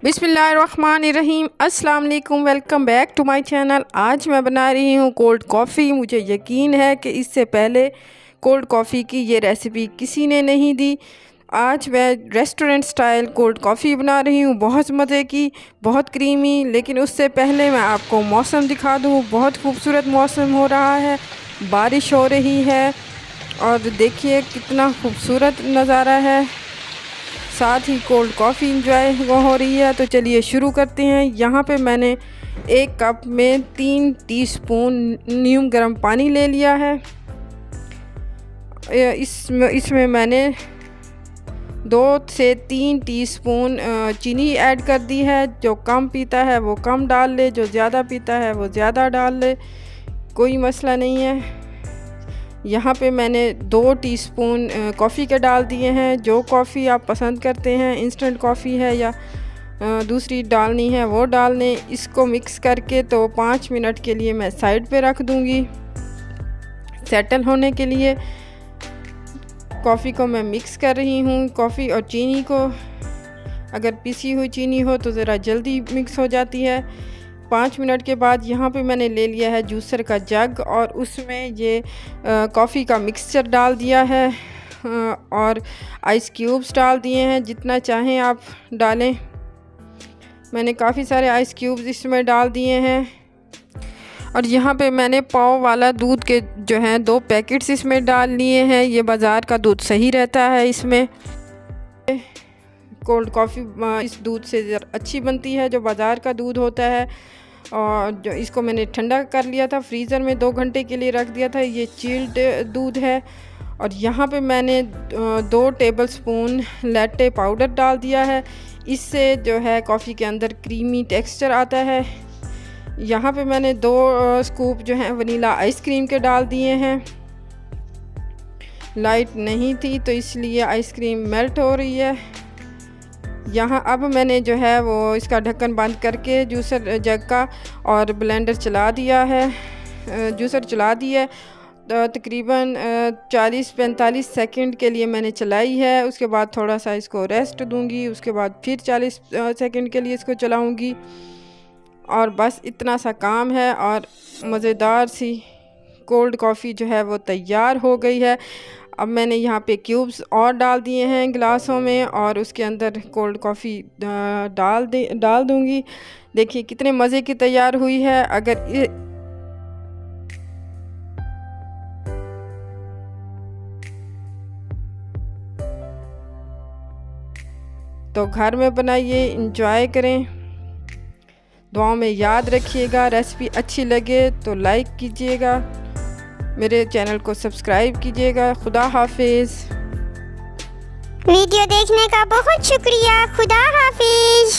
बिस्मिल्लाहिर्रहमानिर्रहीम। अस्सलाम वालेकुम, welcome back to my channel. आज मैं बना रही हूँ कोल्ड कॉफ़ी। मुझे यकीन है कि इससे पहले कोल्ड कॉफ़ी की ये रेसिपी किसी ने नहीं दी। आज मैं रेस्टोरेंट स्टाइल कोल्ड कॉफ़ी बना रही हूँ, बहुत मज़े की, बहुत क्रीमी। लेकिन उससे पहले मैं आपको मौसम दिखा दूँ। बहुत खूबसूरत मौसम हो रहा है, बारिश हो रही है और देखिए कितना खूबसूरत नज़ारा है। साथ ही कोल्ड कॉफ़ी इंजॉय हो रही है। तो चलिए शुरू करते हैं। यहाँ पे मैंने 1 कप में 3 टीस्पून नीम गर्म पानी ले लिया है। इसमें मैंने 2 से 3 टीस्पून चीनी ऐड कर दी है। जो कम पीता है वो कम डाल ले, जो ज़्यादा पीता है वो ज़्यादा डाल ले, कोई मसला नहीं है। यहाँ पे मैंने 2 टीस्पून कॉफ़ी के डाल दिए हैं। जो कॉफ़ी आप पसंद करते हैं, इंस्टेंट कॉफ़ी है या दूसरी डालनी है वो डाल लें। इसको मिक्स करके तो 5 मिनट के लिए मैं साइड पे रख दूँगी सेटल होने के लिए। कॉफ़ी को मैं मिक्स कर रही हूँ। कॉफ़ी और चीनी को, अगर पिसी हुई चीनी हो तो ज़रा जल्दी मिक्स हो जाती है। 5 मिनट के बाद यहाँ पे मैंने ले लिया है जूसर का जग और उसमें ये कॉफ़ी का मिक्सचर डाल दिया है और आइस क्यूब्स डाल दिए हैं। जितना चाहें आप डालें। मैंने काफ़ी सारे आइस क्यूब्स इसमें डाल दिए हैं। और यहाँ पे मैंने पाव वाला दूध के जो हैं 2 पैकेट्स इसमें डाल लिए हैं। ये बाज़ार का दूध सही रहता है। इसमें कोल्ड कॉफ़ी इस दूध से अच्छी बनती है जो बाज़ार का दूध होता है। और जो इसको मैंने ठंडा कर लिया था, फ्रीज़र में 2 घंटे के लिए रख दिया था। ये चिल्ड दूध है। और यहाँ पे मैंने 2 टेबलस्पून लैटे पाउडर डाल दिया है। इससे जो है कॉफ़ी के अंदर क्रीमी टेक्सचर आता है। यहाँ पे मैंने 2 स्कूप जो है वनीला आइसक्रीम के डाल दिए हैं। लाइट नहीं थी तो इसलिए आइसक्रीम मेल्ट हो रही है। यहाँ अब मैंने जो है वो इसका ढक्कन बंद करके जूसर जग का और ब्लेंडर चला दिया है। जूसर चला दिया तो तकरीबन 40-45 सेकंड के लिए मैंने चलाई है। उसके बाद थोड़ा सा इसको रेस्ट दूंगी। उसके बाद फिर 40 सेकंड के लिए इसको चलाऊंगी। और बस इतना सा काम है और मज़ेदार सी कोल्ड कॉफ़ी जो है वो तैयार हो गई है। अब मैंने यहाँ पे क्यूब्स और डाल दिए हैं गिलासों में और उसके अंदर कोल्ड कॉफ़ी डाल दूँगी। देखिए कितने मज़े की तैयार हुई है। अगर तो घर में बनाइए, इंजॉय करें। दुआओं में याद रखिएगा। रेसिपी अच्छी लगे तो लाइक कीजिएगा, मेरे चैनल को सब्सक्राइब कीजिएगा। खुदा हाफिज़। वीडियो देखने का बहुत शुक्रिया। खुदा हाफिज।